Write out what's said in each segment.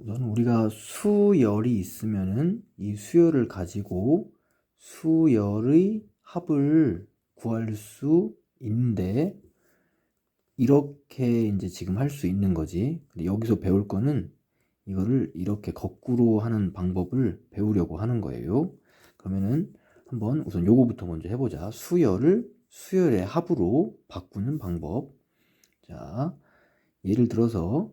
우선 우리가 수열이 있으면은 이 수열을 가지고 수열의 합을 구할 수 있는데 이렇게 이제 지금 할 수 있는 거지. 근데 여기서 배울 거는 이거를 이렇게 거꾸로 하는 방법을 배우려고 하는 거예요. 그러면은 한번 우선 요거부터 먼저 해보자. 수열을 수열의 합으로 바꾸는 방법. 자, 예를 들어서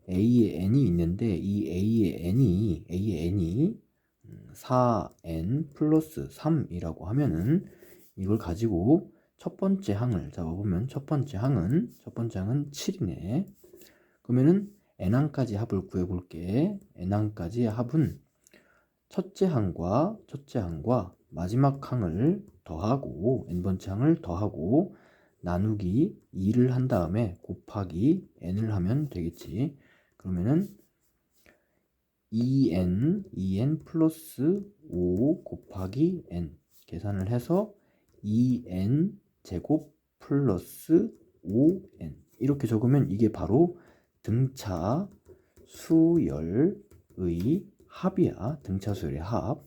A의 n이 있는데 이 A의 n이 4n 플러스 3이라고 하면은 이걸 가지고 첫 번째 항을 잡아보면 첫 번째 항은 7이네. 그러면은 n항까지 합을 구해볼게. n항까지의 합은 첫째 항과 마지막 항을 더하고 n번째 항을 더하고 나누기 2를 한 다음에 곱하기 n을 하면 되겠지. 그러면은 2n 플러스 5 곱하기 n 계산을 해서 2n 제곱 플러스 5n 이렇게 적으면 이게 바로 등차 수열의 합이야. 등차 수열의 합.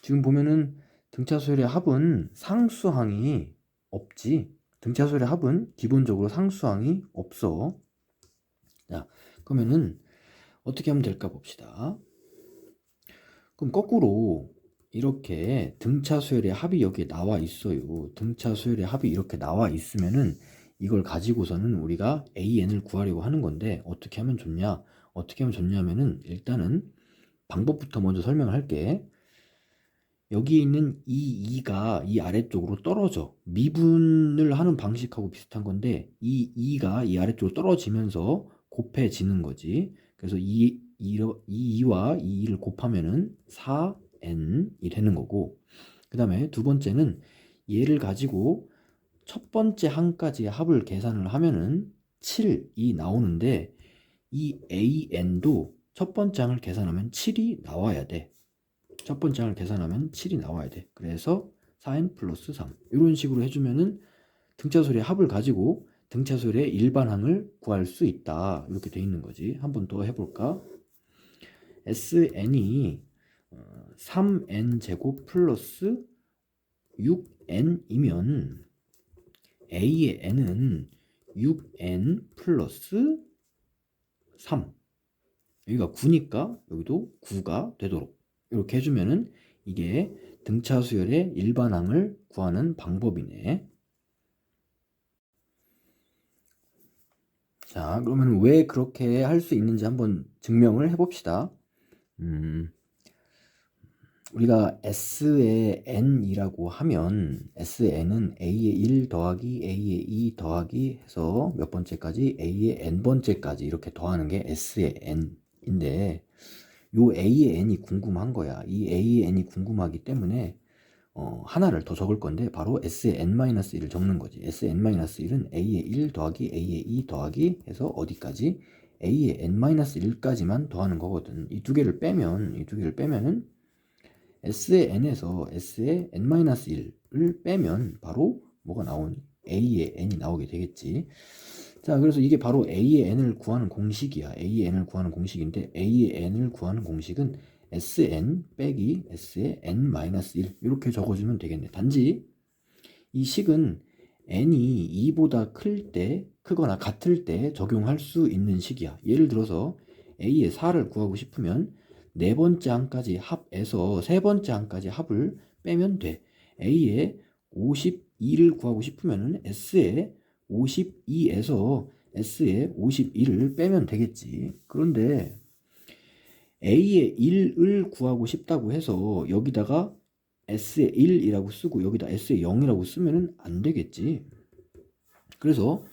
지금 보면은 등차 수열의 합은 상수항이 없지. 등차 수열의 합은 기본적으로 상수항이 없어. 자, 그러면은 어떻게 하면 될까 봅시다. 그럼 거꾸로 이렇게 등차 수열의 합이 여기에 나와 있어요. 등차 수열의 합이 이렇게 나와 있으면은 이걸 가지고서는 우리가 AN을 구하려고 하는 건데 어떻게 하면 좋냐? 어떻게 하면 좋냐면은 일단은 방법부터 먼저 설명을 할게. 여기에 있는 이 2가 이 아래쪽으로 떨어져. 미분을 하는 방식하고 비슷한 건데 이 2가 이 아래쪽으로 떨어지면서 곱해지는 거지. 그래서 이 2와 이 2를 곱하면은 4n이 되는 거고, 그 다음에 두 번째는 얘를 가지고 첫 번째 항까지의 합을 계산을 하면은 7이 나오는데 이 AN도 첫 번째 항을 계산하면 7이 나와야 돼. 첫 번째 항을 계산하면 7이 나와야 돼. 그래서 4n 플러스 3 이런 식으로 해주면은 등차수열의 합을 가지고 등차수열의 일반항을 구할 수 있다. 이렇게 돼 있는 거지. 한 번 더 해볼까? SN이 3n 제곱 플러스 6n이면 A의 n은 6n 플러스 3. 여기가 9니까 여기도 9가 되도록 이렇게 해주면은 이게 등차 수열의 일반항을 구하는 방법이네. 자, 그러면 왜 그렇게 할 수 있는지 한번 증명을 해봅시다. 우리가 S의 n이라고 하면 S의 n은 A의 1 더하기 A의 2 더하기 해서 몇 번째까지? A의 n번째까지 이렇게 더하는 게 S의 n인데 요 A의 n이 궁금한 거야. 이 A의 n이 궁금하기 때문에 하나를 더 적을 건데 바로 S의 n-1을 적는 거지. S의 n-1은 A의 1 더하기 A의 2 더하기 해서 어디까지? A의 n-1까지만 더하는 거거든. 이 두 개를 빼면은 S의 n에서 S의 n-1을 빼면 바로 뭐가 나오니? A의 n이 나오게 되겠지. 자, 그래서 이게 바로 A의 n을 구하는 공식이야. A의 n을 구하는 공식인데 A의 n을 구하는 공식은 Sn 빼기 S의 n-1 이렇게 적어주면 되겠네. 단지 이 식은 n이 2보다 클 때, 크거나 같을 때 적용할 수 있는 식이야. 예를 들어서 A의 4를 구하고 싶으면 네 번째 항까지 합에서 세 번째 항까지 합을 빼면 돼. A의 52를 구하고 싶으면 S의 52에서 S의 51을 빼면 되겠지. 그런데 A의 1을 구하고 싶다고 해서 여기다가 S의 1이라고 쓰고 여기다 S의 0이라고 쓰면 안 되겠지. 그래서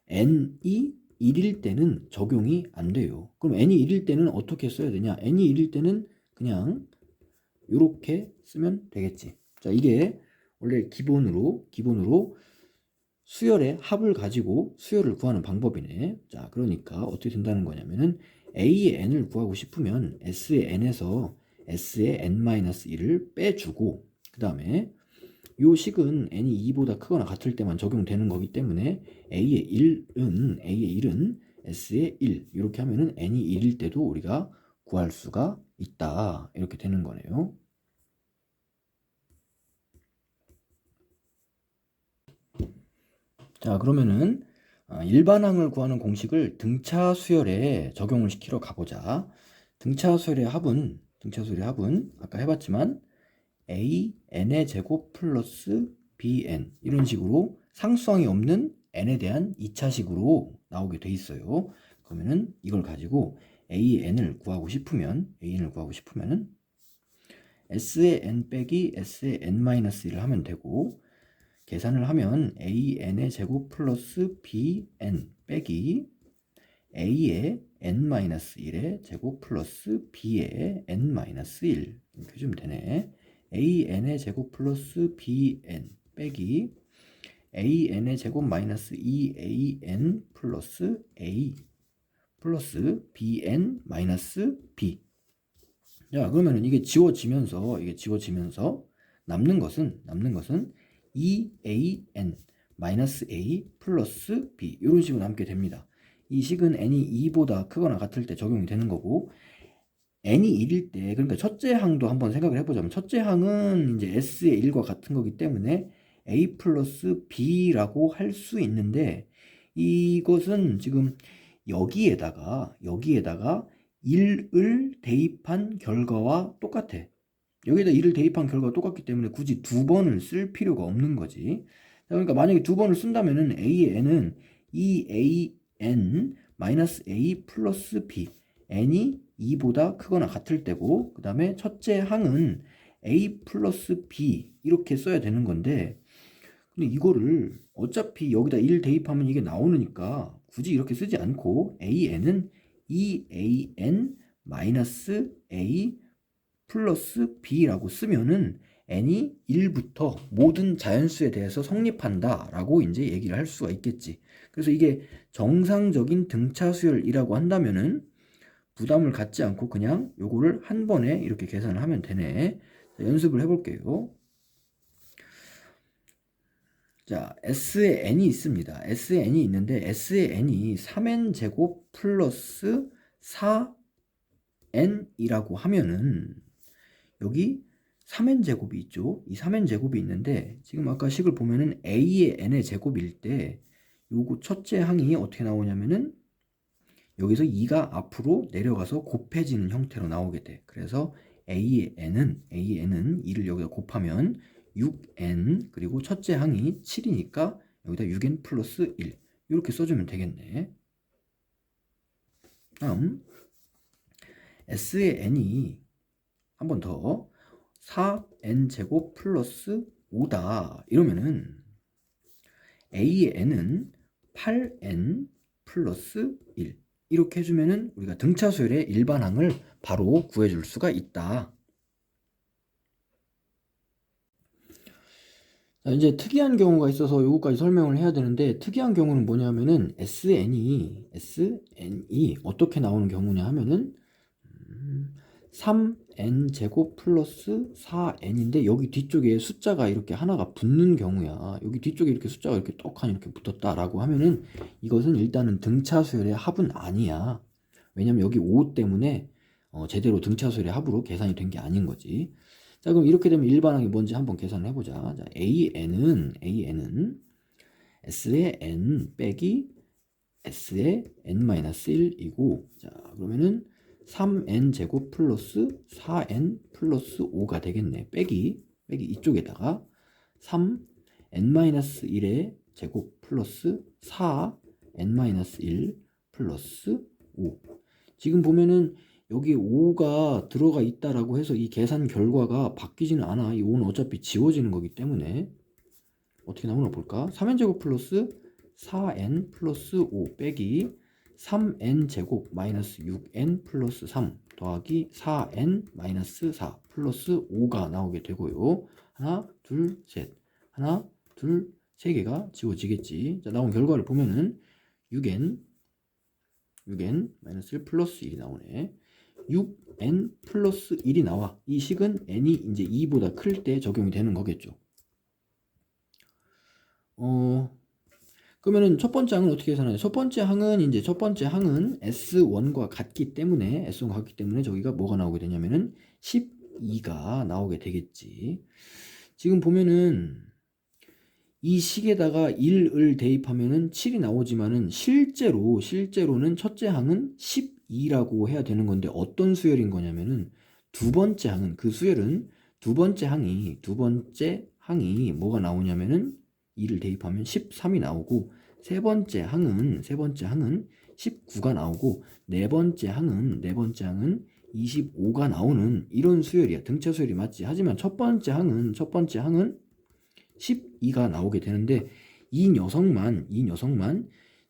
n이 1일 때는 적용이 안 돼요. 그럼 n이 1일 때는 어떻게 써야 되냐? n이 1일 때는 그냥 이렇게 쓰면 되겠지. 자, 이게 원래 기본으로 수열의 합을 가지고 수열을 구하는 방법이네. 자, 그러니까 어떻게 된다는 거냐면은 A의 n을 구하고 싶으면 S의 n에서 S의 n-1을 빼주고 그 다음에 요 식은 n이 2보다 크거나 같을 때만 적용되는 거기 때문에 A의 1은 S의 1 이렇게 하면은 n이 1일 때도 우리가 구할 수가 있다. 이렇게 되는 거네요. 자, 그러면은 일반항을 구하는 공식을 등차 수열에 적용을 시키러 가보자. 등차 수열의 합은 아까 해봤지만 a,n의 제곱 플러스 bn 이런 식으로 상수항이 없는 n에 대한 2차식으로 나오게 돼 있어요. 그러면은 이걸 가지고 an을 구하고 싶으면은 s의 n 빼기 s의 n-1을 하면 되고, 계산을 하면 an의 제곱 플러스 bn 빼기 a의 n-1의 제곱 플러스 b의 n-1 이렇게 해주면 되네. an의 제곱 플러스 bn 빼기 an의 제곱 마이너스 2an 플러스 a 플러스 bn 마이너스 b. 자, 그러면은 이게 지워지면서 남는 것은 2an 마이너스 a 플러스 b 이런 식으로 남게 됩니다. 이 식은 n이 2보다 크거나 같을 때 적용이 되는 거고, n이 1일 때, 그러니까 첫째 항도 한번 생각을 해보자면, 첫째 항은 이제 s의 1과 같은 거기 때문에 a 플러스 b라고 할 수 있는데, 이것은 지금 여기에다가 1을 대입한 결과와 똑같아. 여기다 1을 대입한 결과가 똑같기 때문에 굳이 두 번을 쓸 필요가 없는 거지. 그러니까 만약에 두 번을 쓴다면은 a의 n은 2an 마이너스 a 플러스 b, n이 2보다 크거나 같을 때고, 그 다음에 첫째 항은 a 플러스 b 이렇게 써야 되는 건데, 근데 이거를 어차피 여기다 1 대입하면 이게 나오니까 굳이 이렇게 쓰지 않고 an은 2an 마이너스 a 플러스 b라고 쓰면은 n이 1부터 모든 자연수에 대해서 성립한다 라고 이제 얘기를 할 수가 있겠지. 그래서 이게 정상적인 등차수열이라고 한다면은 부담을 갖지 않고 그냥 요거를 한 번에 이렇게 계산을 하면 되네. 자, 연습을 해볼게요. 자, S의 n이 있습니다. S의 n이 있는데 S의 n이 3n제곱 플러스 4n이라고 하면은 여기 3n제곱이 있죠. 이 3n제곱이 있는데 지금 아까 식을 보면은 a의 n의 제곱일 때 요거 첫째 항이 어떻게 나오냐면은 여기서 2가 앞으로 내려가서 곱해지는 형태로 나오게 돼. 그래서 a의 n은 2를 여기다 곱하면 6n, 그리고 첫째 항이 7이니까 여기다 6n 플러스 1 이렇게 써주면 되겠네. 다음 s의 n이 한 번 더 4n제곱 플러스 5다 이러면은 a의 n은 8n 플러스 1 이렇게 해주면은 우리가 등차수열의 일반항을 바로 구해줄 수가 있다. 자, 이제 특이한 경우가 있어서 요거까지 설명을 해야 되는데, 특이한 경우는 뭐냐면은 sn이 어떻게 나오는 경우냐 하면은 3n제곱 플러스 4n인데 여기 뒤쪽에 숫자가 이렇게 하나가 붙는 경우야. 여기 뒤쪽에 이렇게 숫자가 이렇게 떡하니 이렇게 붙었다라고 하면은 이것은 일단은 등차수열의 합은 아니야. 왜냐면 여기 5 때문에 제대로 등차수열의 합으로 계산이 된 게 아닌 거지. 자, 그럼 이렇게 되면 일반항이 뭔지 한번 계산을 해보자. 자, an은 s의 n 빼기 s의 n-1이고, 자, 그러면은 3n제곱 플러스 4n 플러스 5가 되겠네. 빼기 이쪽에다가 3n-1의 제곱 플러스 4n-1 플러스 5. 지금 보면은 여기 5가 들어가 있다라고 해서 이 계산 결과가 바뀌지는 않아. 이 5는 어차피 지워지는 거기 때문에 어떻게 나오나 볼까? 3n제곱 플러스 4n 플러스 5 빼기 3n제곱 마이너스 6n 플러스 3 더하기 4n 마이너스 4 플러스 5가 나오게 되고요. 하나, 둘, 셋. 하나, 둘, 세 개가 지워지겠지. 자, 나온 결과를 보면은 6n 마이너스 1 플러스 1이 나오네. 6n 플러스 1이 나와. 이 식은 n이 이제 2보다 클 때 적용이 되는 거겠죠. 그러면은 첫 번째 항은 어떻게 계산하냐? 첫 번째 항은 S1과 같기 때문에 저기가 뭐가 나오게 되냐면은 12가 나오게 되겠지. 지금 보면은 이 식에다가 1을 대입하면은 7이 나오지만은 실제로는 첫째 항은 12라고 해야 되는 건데 어떤 수열인 거냐면은 두 번째 항은 그 수열은 두 번째 항이 뭐가 나오냐면은 2를 대입하면 13이 나오고 세 번째 항은 19가 나오고 네 번째 항은 25가 나오는 이런 수열이야. 등차 수열이 맞지. 하지만 첫 번째 항은 12가 나오게 되는데 이 녀석만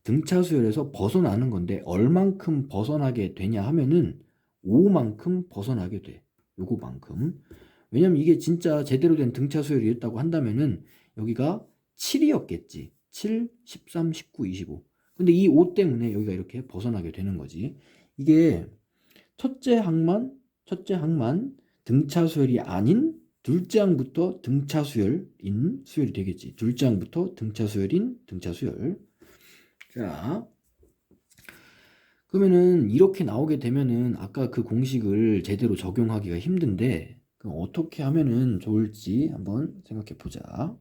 등차 수열에서 벗어나는 건데 얼만큼 벗어나게 되냐 하면은 5만큼 벗어나게 돼. 요거만큼. 왜냐면 이게 진짜 제대로 된 등차 수열이었다고 한다면은 여기가 7이었겠지. 7, 13, 19, 25. 근데 이 5 때문에 여기가 이렇게 벗어나게 되는 거지. 이게 첫째 항만 등차 수열이 아닌 둘째 항부터 등차 수열인 수열이 되겠지. 둘째 항부터 등차 수열인 등차 수열. 자, 그러면은 이렇게 나오게 되면은 아까 그 공식을 제대로 적용하기가 힘든데 그럼 어떻게 하면은 좋을지 한번 생각해 보자.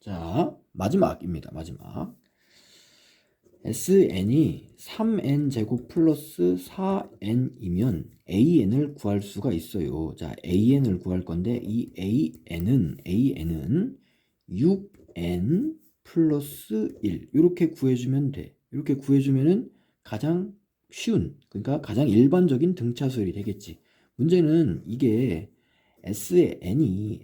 자, 마지막입니다. 마지막. SN이 3n 제곱 플러스 4n이면 AN을 구할 수가 있어요. 자, AN을 구할 건데 이 AN은 6n 플러스 1 이렇게 구해주면 돼. 이렇게 구해주면은 가장 쉬운, 그러니까 가장 일반적인 등차 수열이 되겠지. 문제는 이게 SN이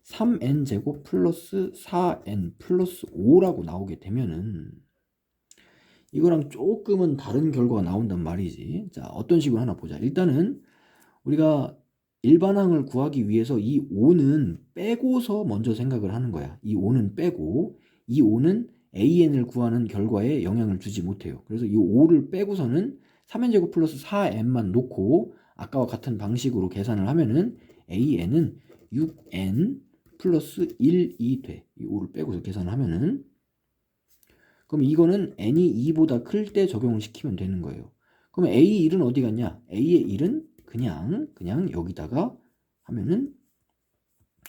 3n 제곱 플러스 4n 플러스 5라고 나오게 되면은 이거랑 조금은 다른 결과가 나온단 말이지. 자, 어떤 식으로 하나 보자. 일단은 우리가 일반항을 구하기 위해서 이 5는 빼고서 먼저 생각을 하는 거야. 이 5는 빼고 이 5는 AN을 구하는 결과에 영향을 주지 못해요. 그래서 이 5를 빼고서는 3n제곱 플러스 4n만 놓고 아까와 같은 방식으로 계산을 하면은 AN은 6n 플러스 1이 돼. 이 5를 빼고서 계산을 하면은 그럼 이거는 n이 2보다 클 때 적용을 시키면 되는 거예요. 그럼 A1은 어디 갔냐? A의 1은 그냥 여기다가 하면은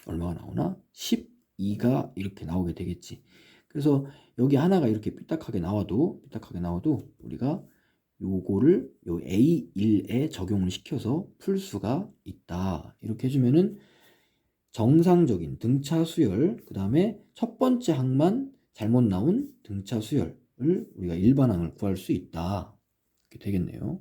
얼마가 나오나? 12가 이렇게 나오게 되겠지. 그래서 여기 하나가 이렇게 삐딱하게 나와도 우리가 요거를 요 A1에 적용을 시켜서 풀 수가 있다. 이렇게 해주면은 정상적인 등차 수열, 그 다음에 첫 번째 항만 잘못 나온 등차 수열을 우리가 일반항을 구할 수 있다. 이렇게 되겠네요.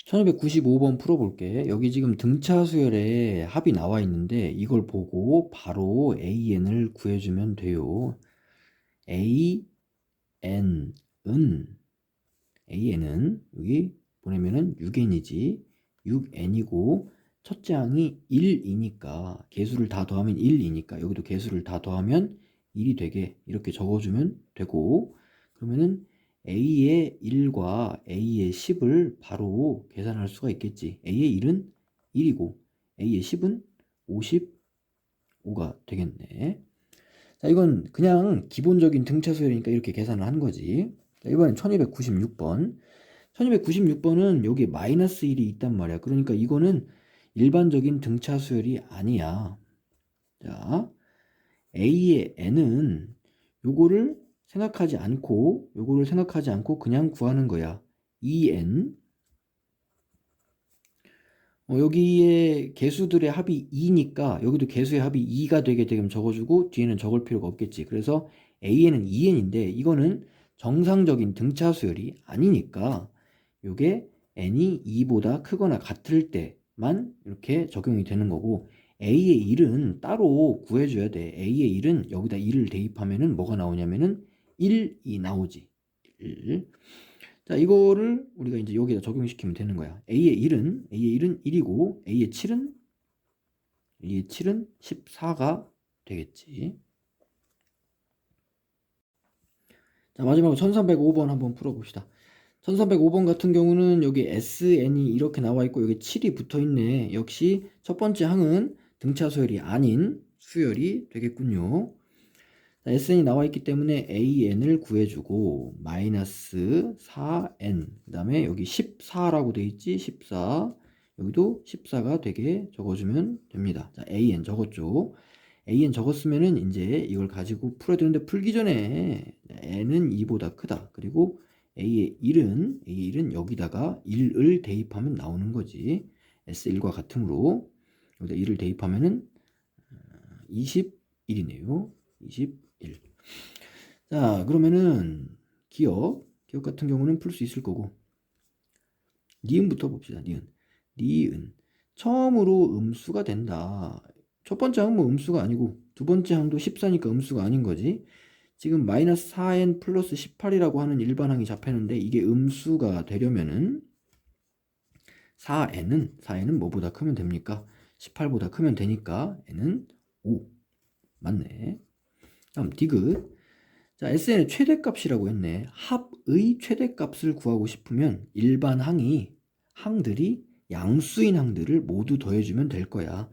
1295번 풀어볼게. 여기 지금 등차 수열에 합이 나와 있는데 이걸 보고 바로 AN을 구해주면 돼요. AN은 여기 보내면은 6n이지. 6n이고 첫째 항이 1이니까 개수를 다 더하면 1이니까 여기도 개수를 다 더하면 1이 되게 이렇게 적어주면 되고 그러면은 A의 1과 A의 10을 바로 계산할 수가 있겠지. A의 1은 1이고 A의 10은 55가 되겠네. 자, 이건 그냥 기본적인 등차 수열이니까 이렇게 계산을 한 거지. 자, 이번엔 1296번. 1296번은 여기 마이너스 1이 있단 말이야. 그러니까 이거는 일반적인 등차 수열이 아니야. 자, A의 n은 요거를 생각하지 않고 그냥 구하는 거야. 2n 여기에 개수들의 합이 2니까 여기도 개수의 합이 2가 되게 되면 적어주고 뒤에는 적을 필요가 없겠지. 그래서 AN은 2n인데 이거는 정상적인 등차 수열이 아니니까 요게 n이 2보다 크거나 같을 때만 이렇게 적용이 되는 거고 A의 1은 따로 구해줘야 돼. A의 1은 여기다 1을 대입하면은 뭐가 나오냐면은 1이 나오지. 1. 자, 이거를 우리가 이제 여기다 적용시키면 되는 거야. A의 1은 1이고 A의 7은 14가 되겠지. 자, 마지막으로 1305번 한번 풀어봅시다. 1305번 같은 경우는 여기 SN이 이렇게 나와 있고 여기 7이 붙어 있네. 역시 첫 번째 항은 등차 수열이 아닌 수열이 되겠군요. 자, SN이 나와 있기 때문에 AN을 구해주고 마이너스 4N 그 다음에 여기 14라고 돼 있지. 14 여기도 14가 되게 적어주면 됩니다. 자, AN 적었죠. AN 적었으면은 이제 이걸 가지고 풀어야 되는데 풀기 전에 N은 2보다 크다. 그리고 A의 1은 여기다가 1을 대입하면 나오는 거지. S1과 같으므로 여기다 1을 대입하면은 21이네요. 21. 자, 그러면은 기억 같은 경우는 풀 수 있을 거고. 니은부터 봅시다. 니은. 처음으로 음수가 된다. 첫 번째 항은 뭐 음수가 아니고 두 번째 항도 14니까 음수가 아닌 거지. 지금 마이너스 4n 플러스 18이라고 하는 일반항이 잡혔는데 이게 음수가 되려면은 4n은 뭐보다 크면 됩니까? 18보다 크면 되니까 n은 5. 맞네. 다음 디귿. 자, SN의 최대값이라고 했네. 합의 최대값을 구하고 싶으면 일반 항들이 양수인 항들을 모두 더해주면 될 거야.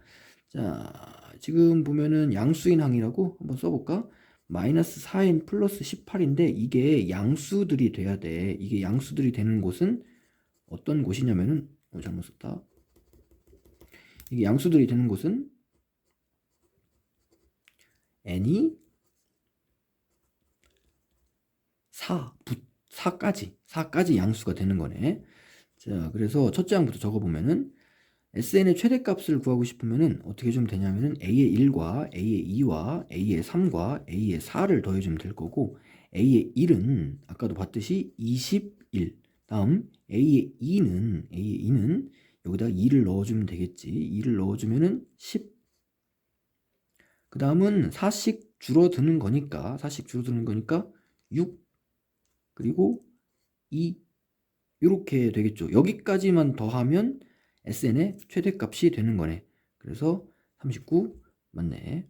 자, 지금 보면은 양수인 항이라고 한번 써볼까? 마이너스 4n 플러스 18인데 이게 양수들이 돼야 돼. 이게 양수들이 되는 곳은 어떤 곳이냐면은 잘못 썼다. 이게 양수들이 되는 곳은 n이 4까지 양수가 되는 거네. 자, 그래서 첫째 항부터 적어보면은 SN의 최대값을 구하고 싶으면은 어떻게 좀 되냐면은 A의 1과 A의 2와 A의 3과 A의 4를 더해주면 될 거고 A의 1은 아까도 봤듯이 21. 다음 A의 2는 여기다 2를 넣어주면 되겠지. 2를 넣어주면은 10. 그 다음은 4씩 줄어드는 거니까 6 그리고 2 이렇게 되겠죠. 여기까지만 더하면 SN의 최대값이 되는 거네. 그래서 39 맞네.